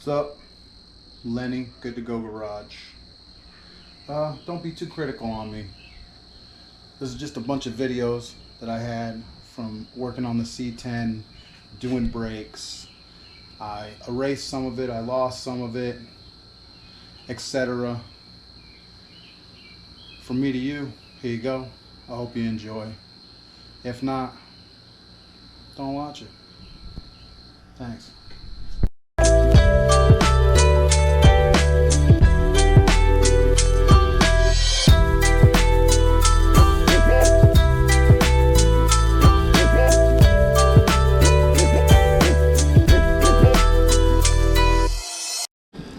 What's up? Lenny, Good to Go Garage. Don't be too critical on me. This is just a bunch of videos that I had from working on the C10, doing brakes. I erased some of it, I lost some of it, etc. From me to you, here you go. I hope you enjoy. If not, don't watch it. Thanks.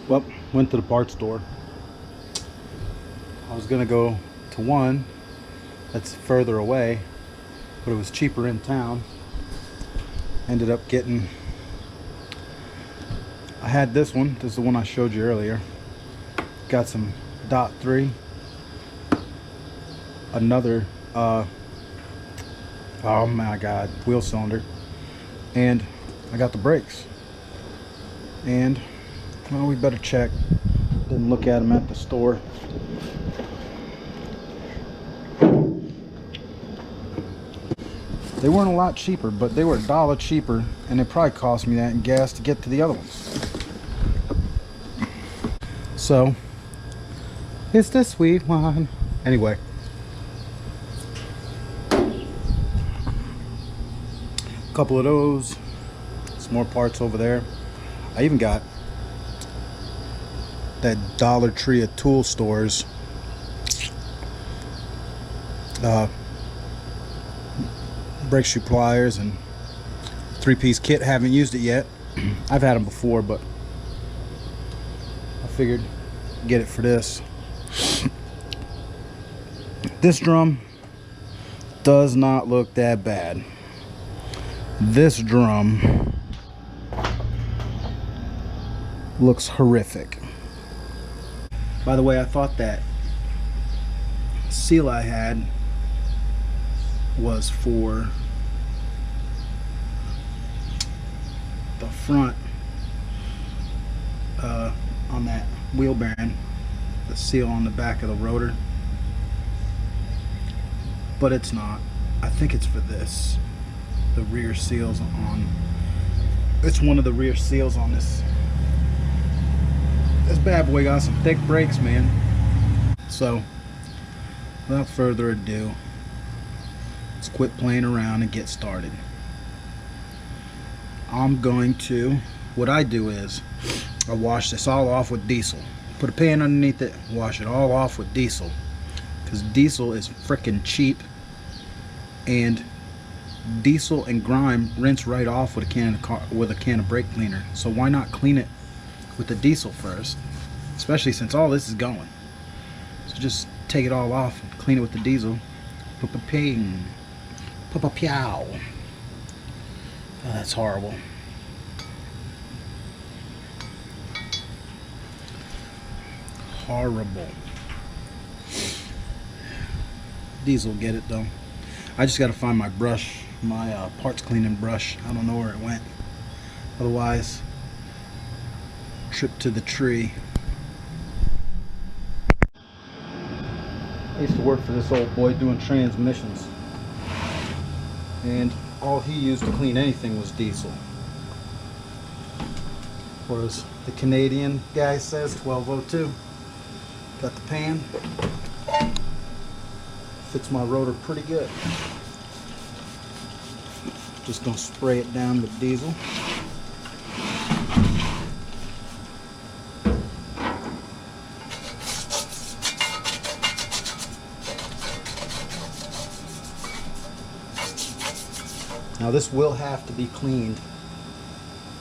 Well, went to the parts store. I was gonna go to one that's further away, but it was cheaper in town. Ended up getting, I had this one. This is the one I showed you earlier. Got some dot 3, another oh my god, wheel cylinder, and I got the brakes. And well, we better check. Didn't look at them at the store. They weren't a lot cheaper, but they were $1 cheaper, and it probably cost me that in gas to get to the other ones. So it's the sweet one. Anyway, a couple of those, some more parts over there. I even got that Dollar Tree at tool stores brake shoe pliers and 3-piece kit. Haven't used it yet. I've had them before, but I figured get it for this. This drum does not look that bad. This drum looks horrific. By the way, I thought that seal I had was for the front on that wheel bearing, the seal on the back of the rotor, but it's not. I think it's for this, the rear seals on, it's one of the rear seals on this bad boy. Got some thick brakes, man. So without further ado, let's quit playing around and get started. I'm going to, what I do is I wash this all off with diesel. Put a pan underneath it, wash it all off with diesel, because diesel is freaking cheap, and diesel and grime rinse right off with a can of brake cleaner. So why not clean it with the diesel first, especially since all this is going. So just take it all off and clean it with the diesel. Ping, pow. Oh, that's horrible. Horrible. Diesel get it though. I just got to find my brush, my parts cleaning brush. I don't know where it went. Otherwise, trip to the tree. I used to work for this old boy doing transmissions, and all he used to clean anything was diesel. Or as the Canadian guy says, 1202. Got the pan. Fits my rotor pretty good. Just gonna spray it down with diesel. Now this will have to be cleaned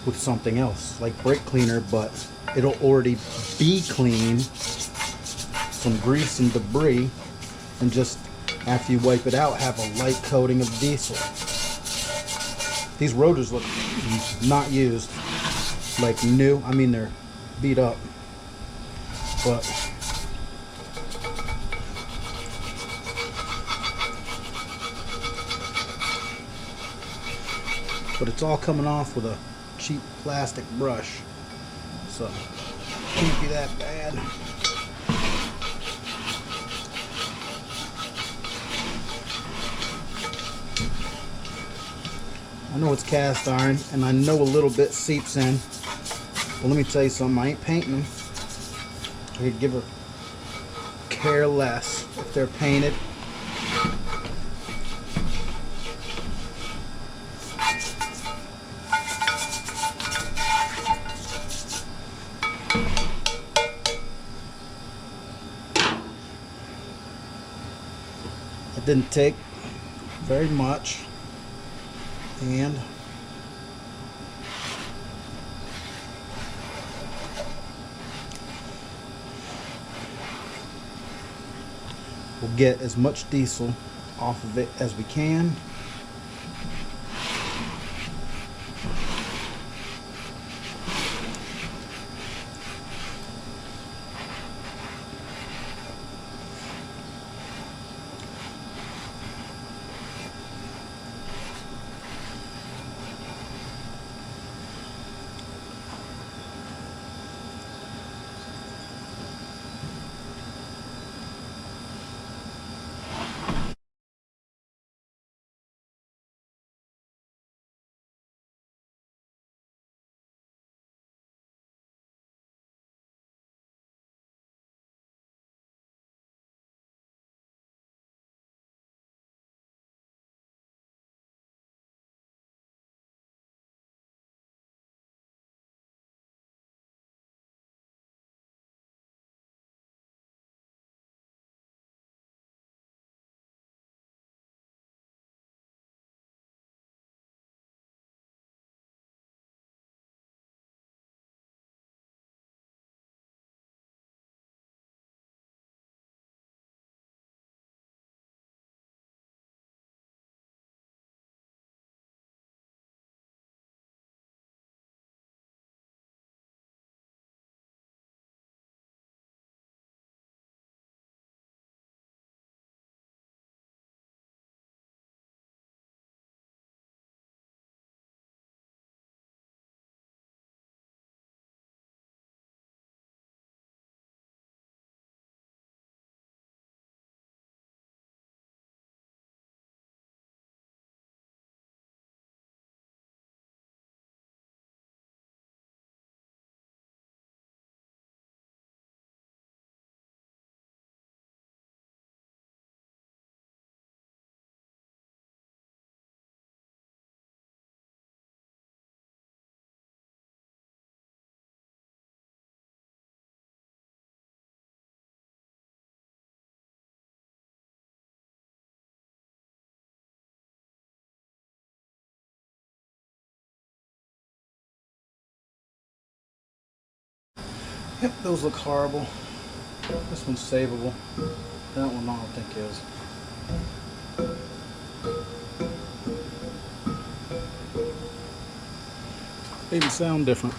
with something else, like brake cleaner, but it'll already be clean from grease and debris, and just after you wipe it out, have a light coating of diesel. These rotors look not used, like new. I mean, they're beat up, but it's all coming off with a cheap plastic brush. so can't be that bad. I know it's cast iron, and I know a little bit seeps in. But let me tell you something, I ain't painting them. I could give a care less if they're painted. It didn't take very much, and we'll get as much diesel off of it as we can. Yep, those look horrible. This one's savable. That one I don't think is. Even sound different.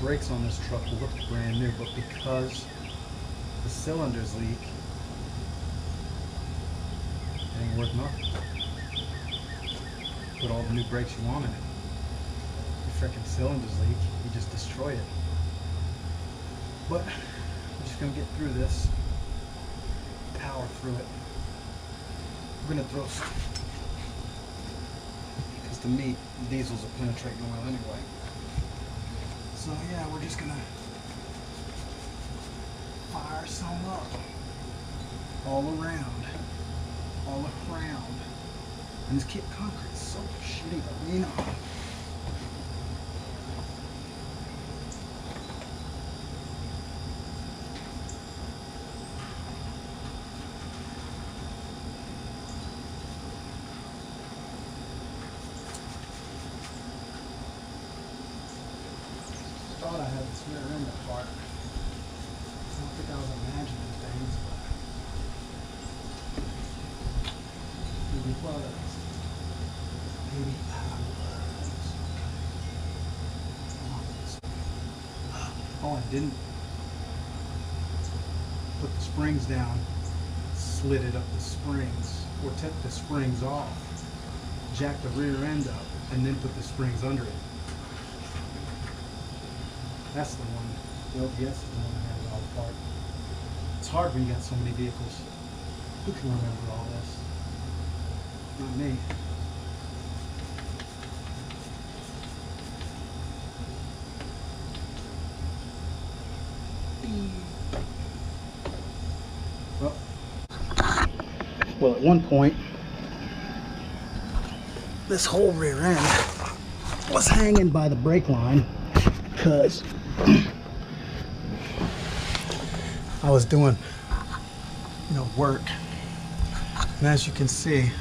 brakes on this truck look brand new, but because the cylinders leak, it ain't worth nothing. Put all the new brakes you want in it. Your freaking cylinders leak, you just destroy it. But I'm just gonna get through this, power through it. I'm gonna throw some, because to me, diesels are penetrating oil anyway. So yeah, we're just gonna fire some up all around. And this kit concrete is so shitty to lean on. Thought I had this rear end apart. I don't think I was imagining things, but maybe it was. Maybe I was. Oh, I didn't put the springs down, slid it up the springs, or took the springs off, jacked the rear end up, and then put the springs under it. That's the one. The LPS is the one that had it all apart. It's hard when you got so many vehicles. Who can remember all this? Not me. Well, at one point, this whole rear end was hanging by the brake line because I was doing, work. And as you can see,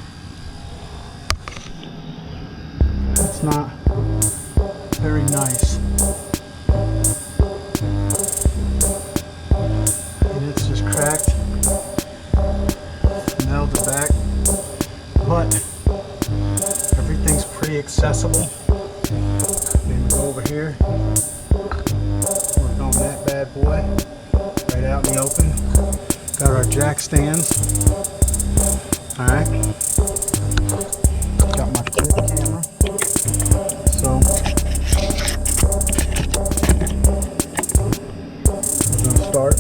it's not very nice. And it's just cracked, melded back, but everything's pretty accessible. Then we go over here, work on that bad boy, right out in the open. Got our jack stands. Alright. Got my quick camera. So we're gonna start.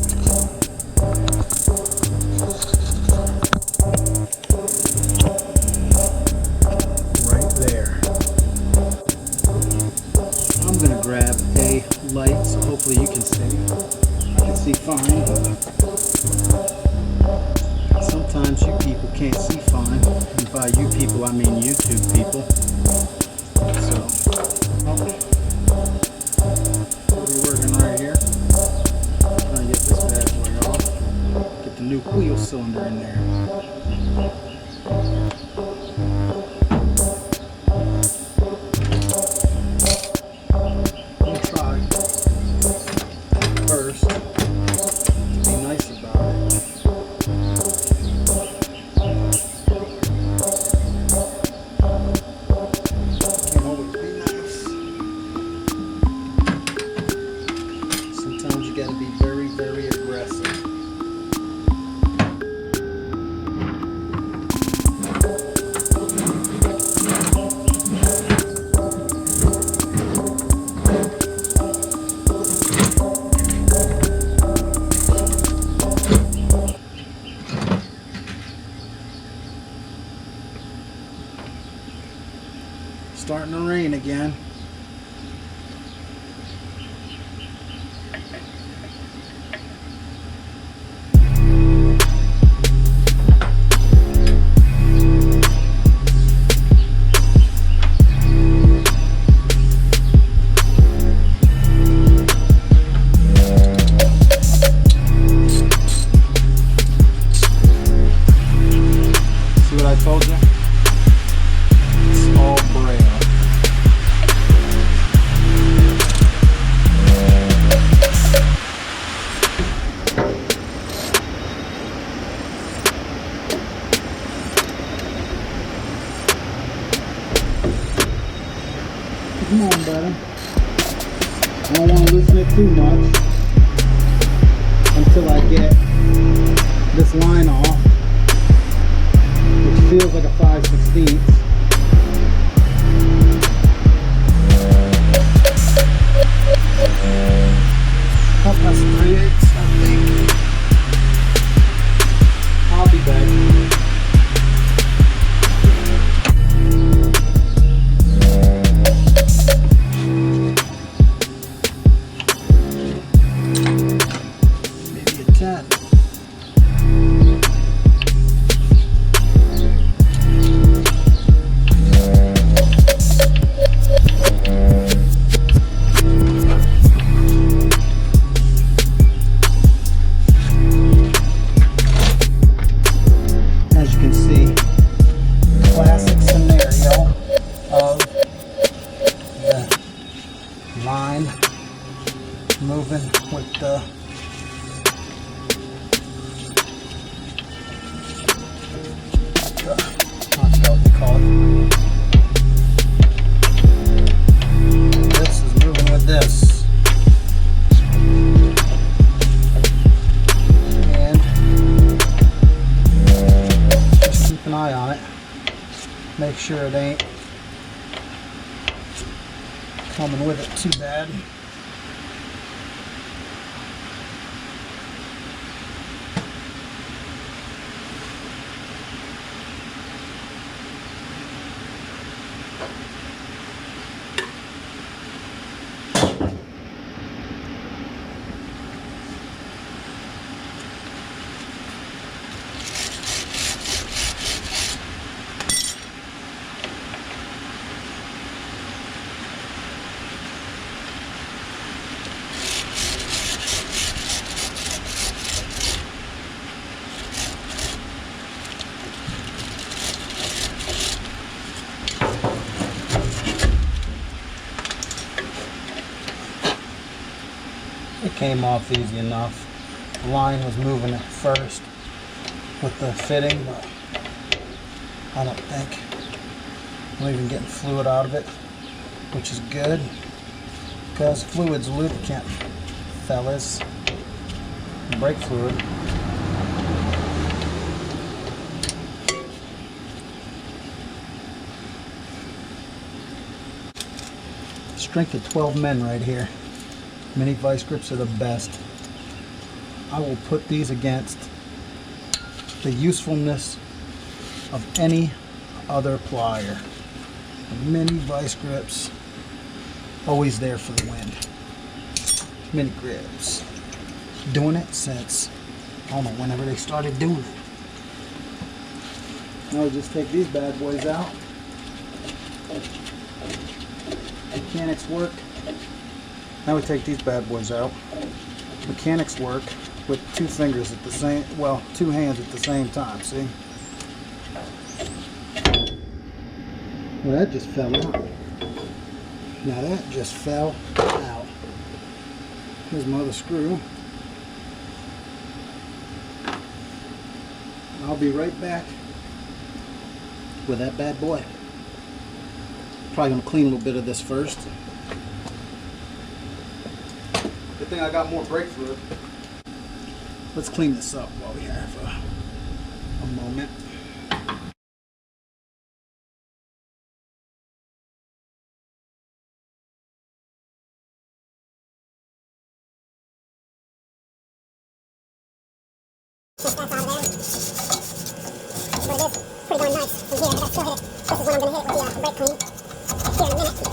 Right there. I'm gonna grab a light so hopefully you can see. I can see fine, but sometimes you people can't see fine, and by you people I mean YouTube people. So, we're working right here. Trying to get this bad boy off. Get the new wheel cylinder in there. I'm gonna try first to be nice about it. Starting to rain again. See what I told you? It's all braille. Come on, buddy. I don't want to loosen it too much until I get this line off, which feels like a 5/16. Oh, that's 3/8, I think. I'll be back. Maybe a 10. As you can see, classic scenario of the line moving with the I forgot what they call it. This is moving with this. And just keep an eye on it. Make sure it ain't coming with it too bad. It came off easy enough. The line was moving at first with the fitting, but I don't think I'm even getting fluid out of it, which is good because fluid's lubricant, fellas. Brake fluid. Strength of 12 men right here. Mini vice grips are the best. I will put these against the usefulness of any other plier. Mini vice grips, always there for the win. Mini grips. Doing it since, I don't know, whenever they started doing it. Now we just take these bad boys out. Mechanics work. Now we take these bad boys out. Mechanics work with two fingers at the same, well, two hands at the same time, see? Well, that just fell out. Now that just fell out. Here's my other screw. I'll be right back with that bad boy. Probably gonna clean a little bit of this first. Good thing I got more brake fluid. Let's clean this up while we have a moment. That's out of there. But it is pretty darn nice from here. I gotta still hit it. This is when I'm gonna hit it with the brake clean here in a minute.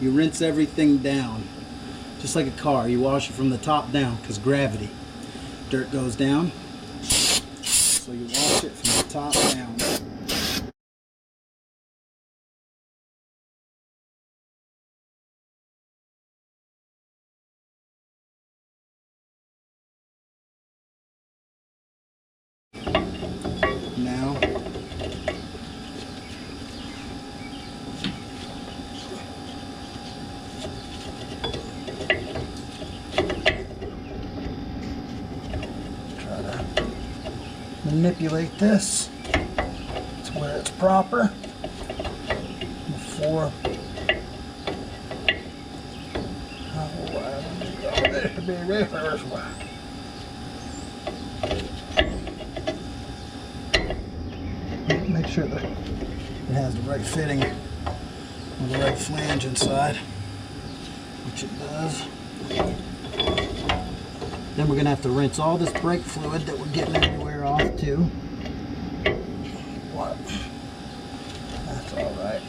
You rinse everything down, just like a car. You wash it from the top down because gravity. Dirt goes down, so you wash it from the top down. manipulate this to where it's proper before. Make sure that it has the right fitting with the right flange inside, which it does. Then we're going to have to rinse all this brake fluid that we're getting everywhere off too. What? That's all right.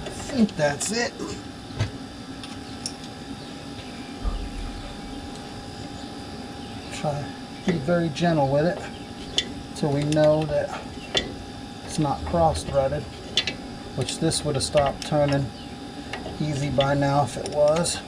I think that's it. Try to be very gentle with it till we know that it's not cross-threaded, which this would have stopped turning easy by now if it was.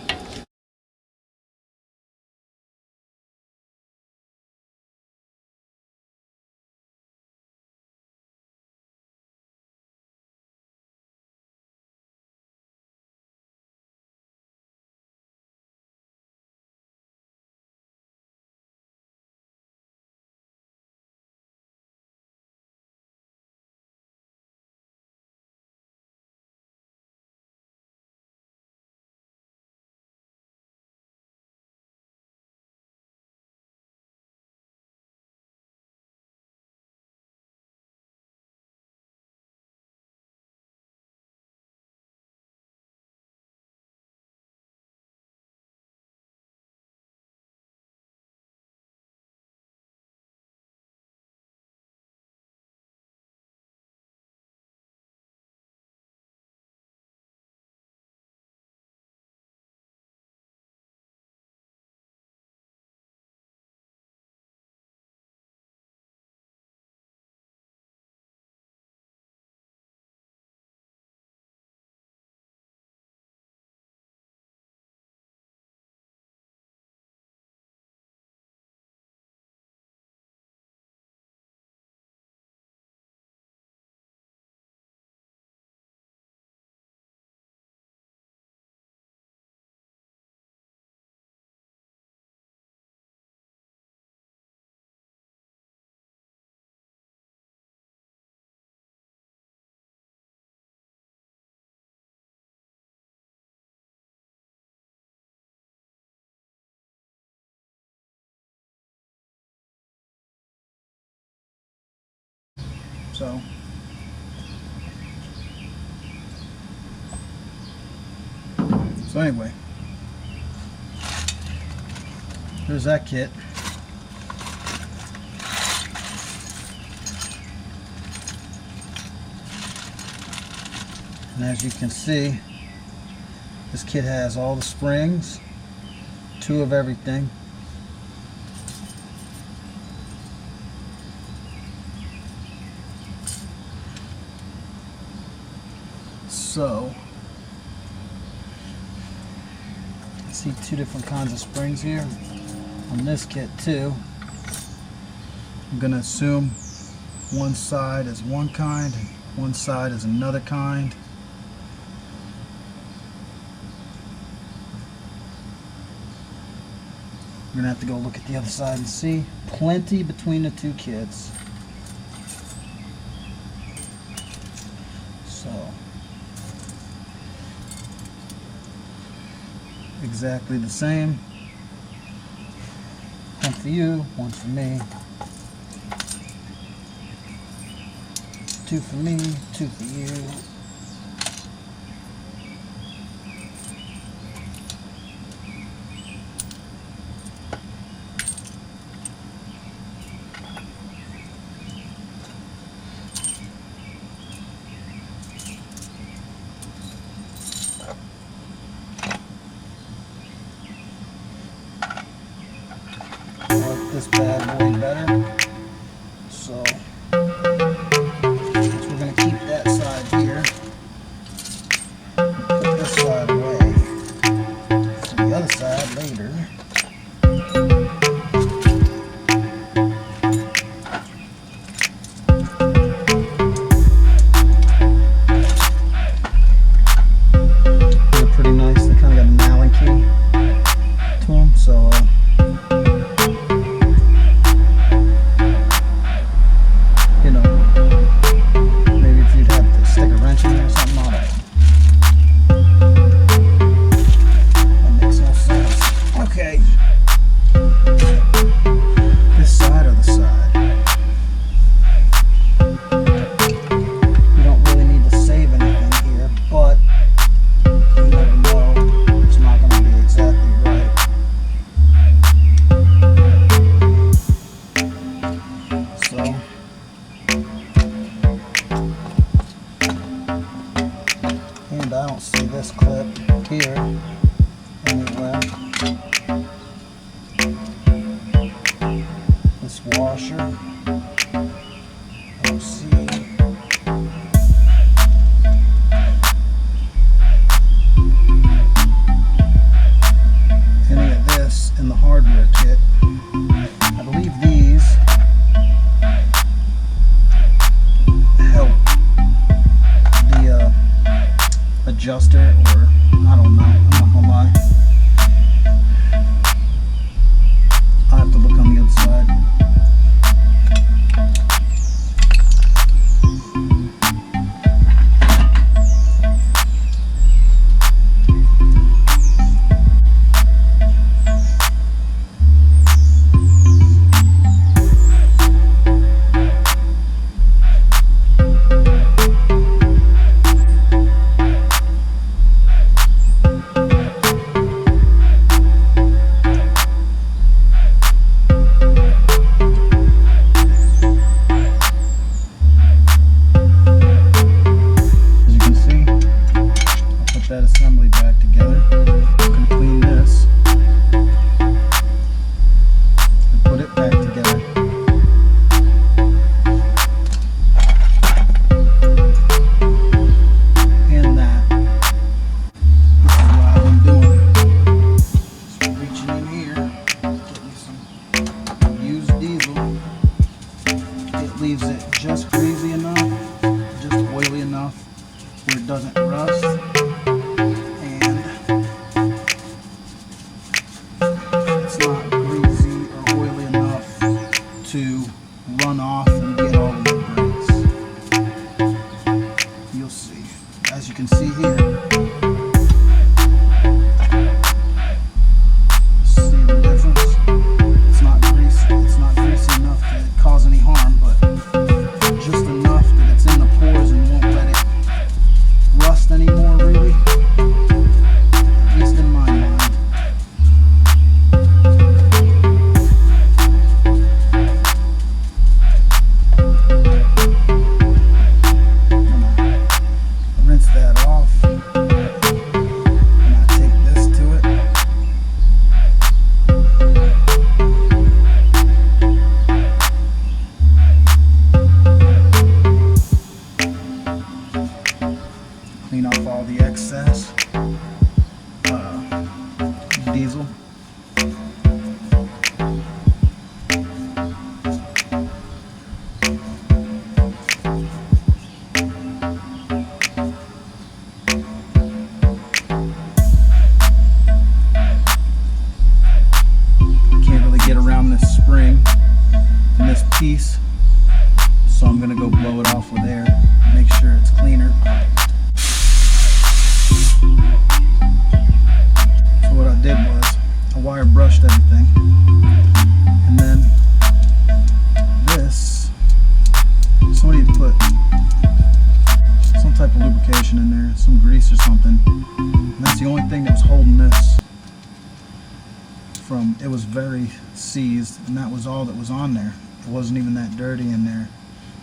So anyway, there's that kit. And as you can see, this kit has all the springs, 2 of everything. So, I see 2 different kinds of springs here on this kit too. I'm going to assume one side is one kind and one side is another kind. We're going to have to go look at the other side and see. Plenty between the 2 kits. So, exactly the same. One for you, one for me. 2 for me, 2 for you. I like this bad boy better, so this side later. They're pretty nice. They kind of got an Allen key to them, so you know, maybe if you'd have to stick a wrench in there or something, I don't know. That makes no sense. Okay. This side or the side? You don't really need to save anything here, but you never know. It's not going to be exactly right. So, and I don't see this clip here anywhere. This washer, I don't see. Any of this in the hardware kit. I believe these help the adjuster, or I don't know, I'm not gonna lie. I have to look on the other side. That assembly back together. I'm going to clean this and put it back together. And that. This is what I've been doing. Just reaching in here, getting some used diesel. It leaves it just greasy enough, just oily enough where it doesn't rust. To run off and get all of the brakes. You'll see. As you can see here. See the difference? It's not greasy. It's not greasy enough to cause any harm, but just enough that it's in the pores and won't let it rust anymore, really. At least in my mind. That off, and I take this to it. Clean off all the excess diesel. Get around this spring and this piece, so I'm gonna go blow it off with air, make sure it's cleaner. So what I did was I wire brushed everything, and then this, somebody put some type of lubrication in there, some grease or something, and that's the only thing that was holding this from, it was very seized, and that was all that was on there. It wasn't even that dirty in there,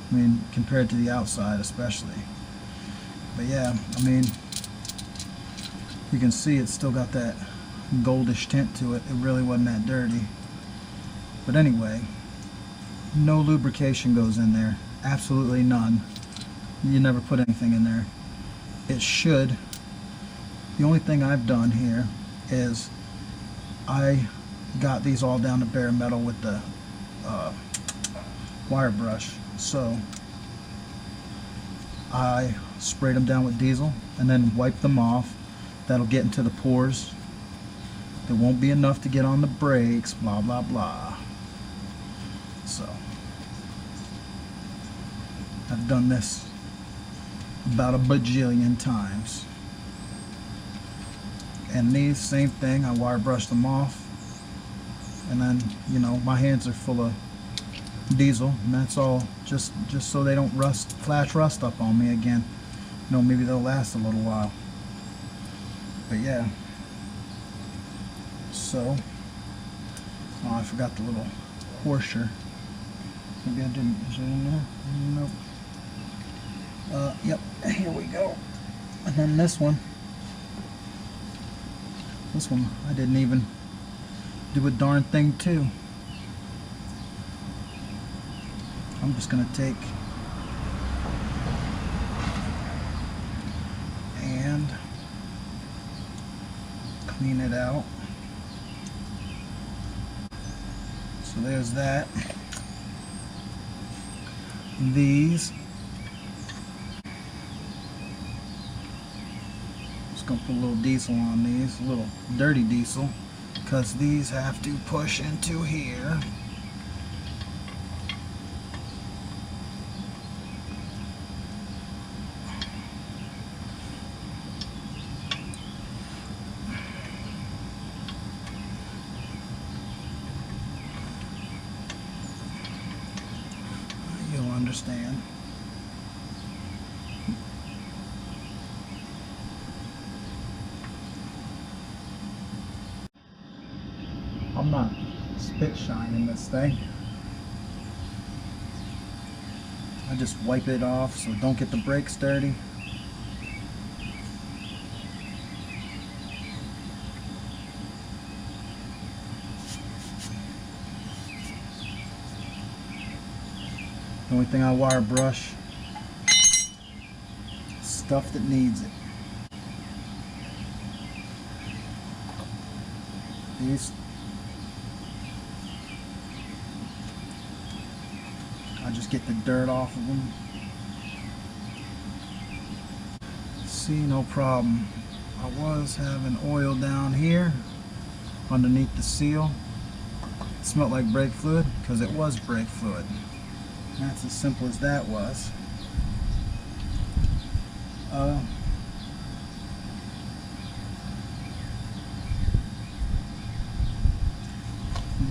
I mean, compared to the outside especially. But yeah, I mean, you can see it's still got that goldish tint to it. It really wasn't that dirty. But anyway, no lubrication goes in there, absolutely none. You never put anything in there. It should. The only thing I've done here is I got these all down to bare metal with the wire brush. So I sprayed them down with diesel and then wiped them off. That'll get into the pores. There won't be enough to get on the brakes, blah blah blah. So I've done this about a bajillion times. And these, same thing, I wire brushed them off. And then, you know, my hands are full of diesel, and that's all just so they don't flash rust up on me again. You know, maybe they'll last a little while. But yeah. So, oh, I forgot the little washer. Maybe I didn't. Is it in there? Nope. Yep, here we go. And then this one I didn't even do a darn thing too. I'm just gonna take and clean it out. So there's that. These, just gonna put a little diesel on these, a little dirty diesel, because these have to push into here. You'll understand. I'm not spit shining this thing. I just wipe it off so don't get the brakes dirty. The only thing I wire brush, stuff that needs it. These, I just get the dirt off of them. See, no problem. I was having oil down here underneath the seal. It smelled like brake fluid because it was brake fluid. That's as simple as that was.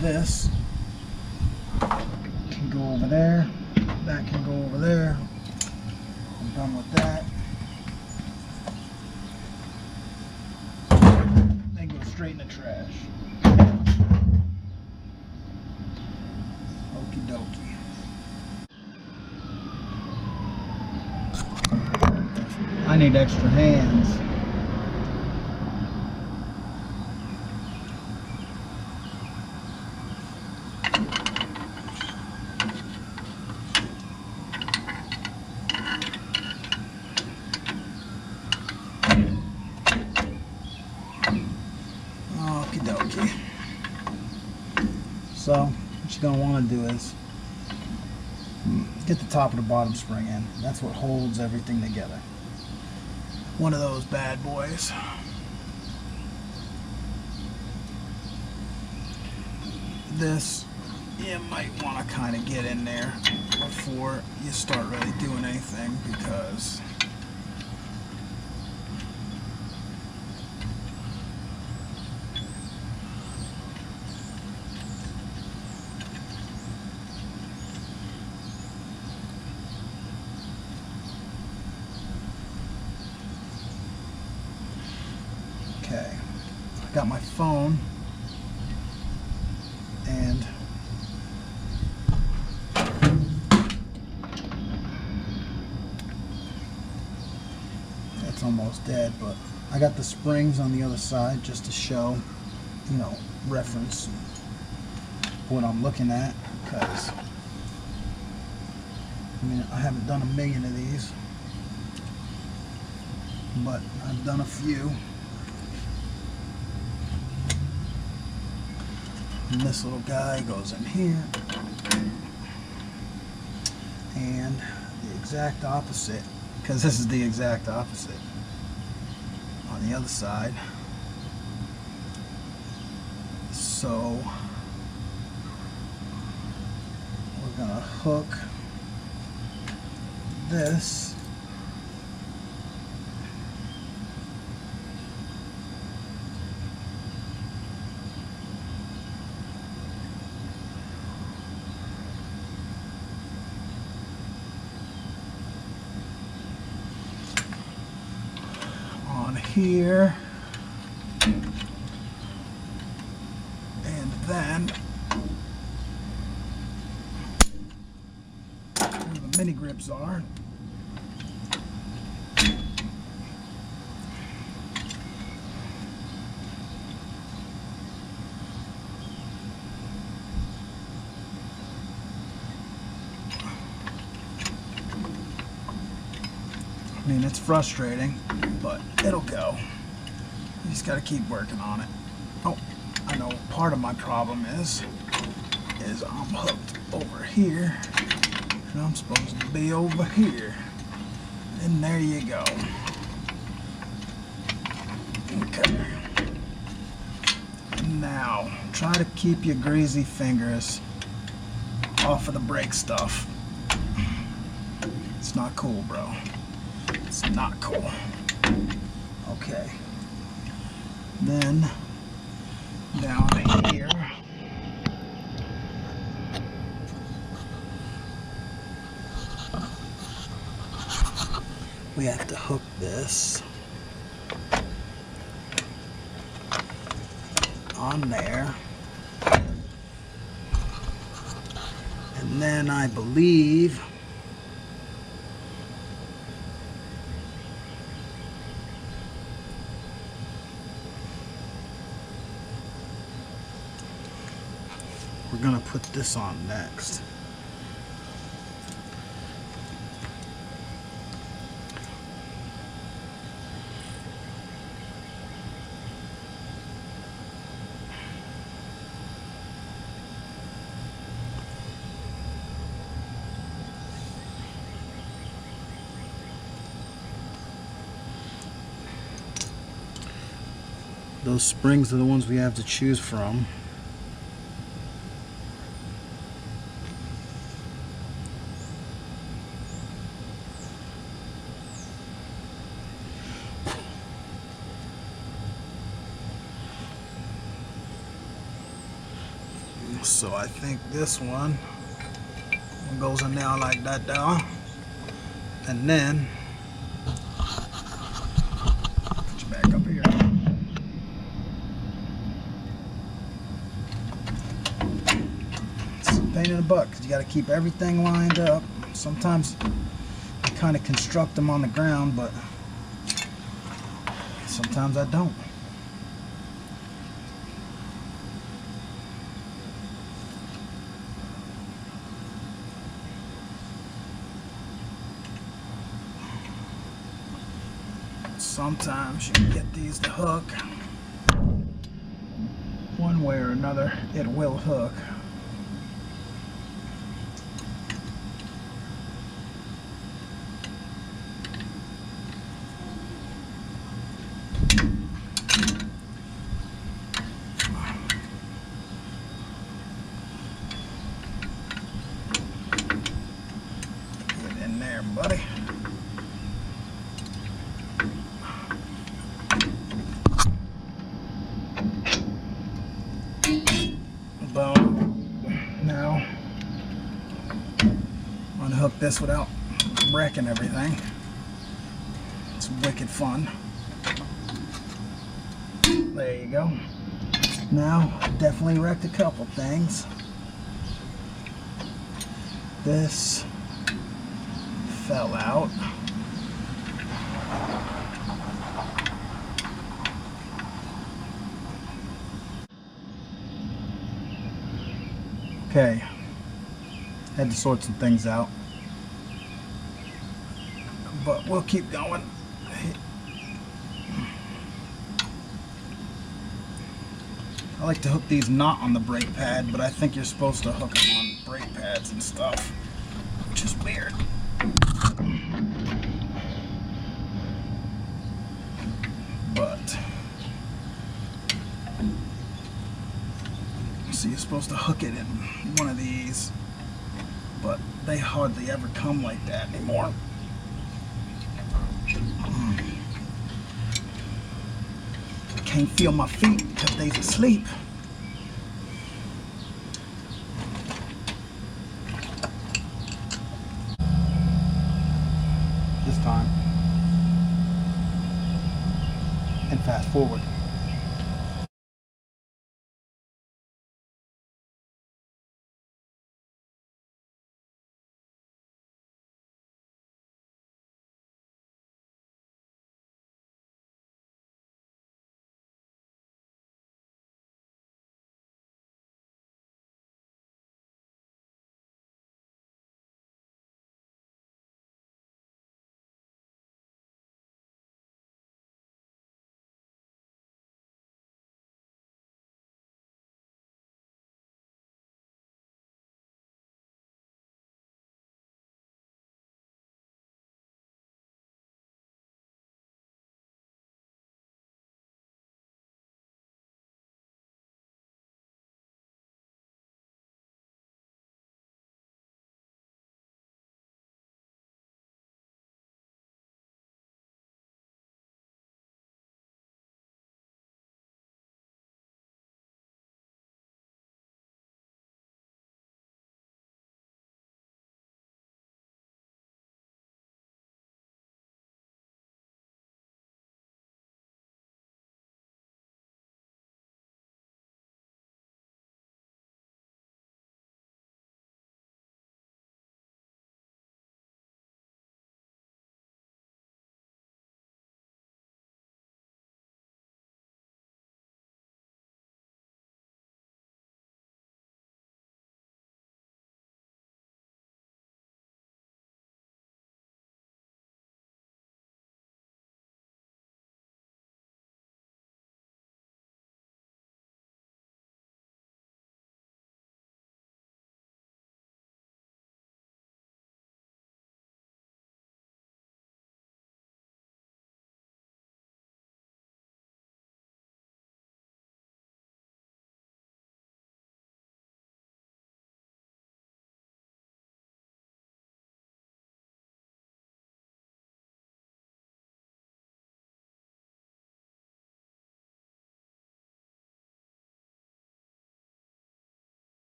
This can go over there. That can go over there. I'm done with that. They go straight in the trash. Okie dokie. I need extra hands. Okie dokie. So, what you're going to want to do is get the top of the bottom spring in. That's what holds everything together. One of those bad boys. This, you might want to kind of get in there before you start really doing anything, because okay, I got my phone and it's almost dead, but I got the springs on the other side just to show, you know, reference what I'm looking at, because I mean, I haven't done a million of these, but I've done a few. And this little guy goes in here. And the exact opposite, because this is the exact opposite on the other side. So we're gonna hook this on here, and then where the mini grips are, I mean, it's frustrating, but it'll go. You just got to keep working on it. Oh, I know part of my problem is I'm hooked over here, and I'm supposed to be over here. And there you go. Okay. Now, try to keep your greasy fingers off of the brake stuff. It's not cool, bro. It's not cool. Okay. Then down here, we have to hook this on there. And then I believe we're gonna put this on next. Those springs are the ones we have to choose from. So I think this one goes in there like that there. And then put you back up here. It's a pain in the butt because you got to keep everything lined up. Sometimes I kind of construct them on the ground, but sometimes I don't. Sometimes you can get these to hook. One way or another, it will hook. Get in there, buddy. Boom. Now, I'm gonna hook this without wrecking everything. It's wicked fun. There you go. Now, definitely wrecked a couple things. This fell out. Okay, had to sort some things out, but we'll keep going. I like to hook these not on the brake pad, but I think you're supposed to hook them on brake pads and stuff, which is weird. But so you're supposed to hook it in one of these, but they hardly ever come like that anymore. I can't feel my feet because they's asleep. This time. And fast forward.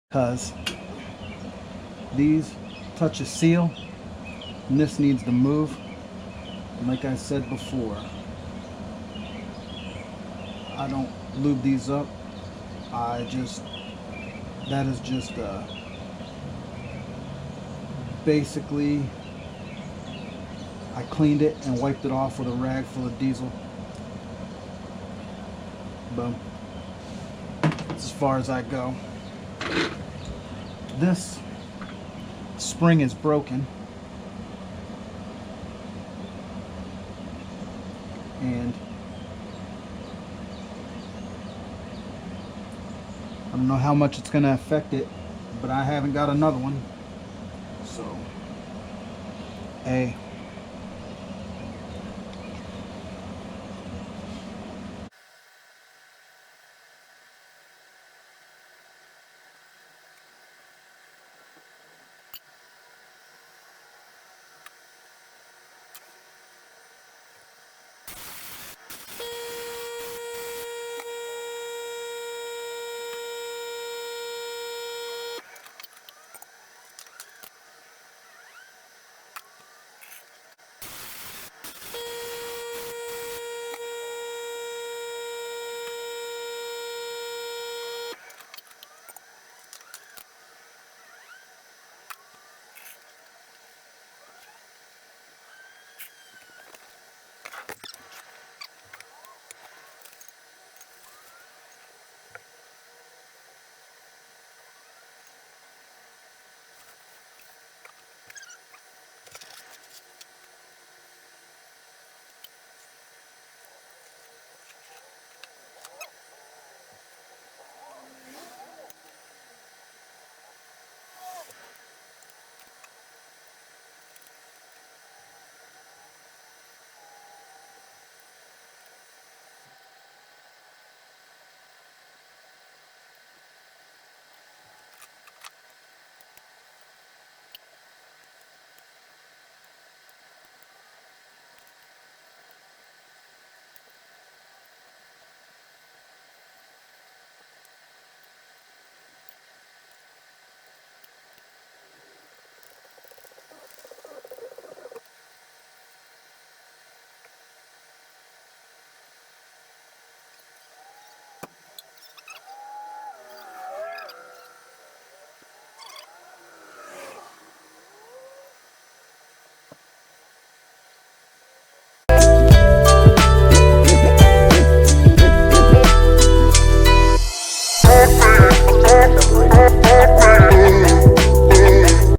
Because these touch a seal and this needs to move. And like I said before, I don't lube these up. That is just basically I cleaned it and wiped it off with a rag full of diesel. Boom. That's as far as I go. This spring is broken, and I don't know how much it's going to affect it, but I haven't got another one, so hey,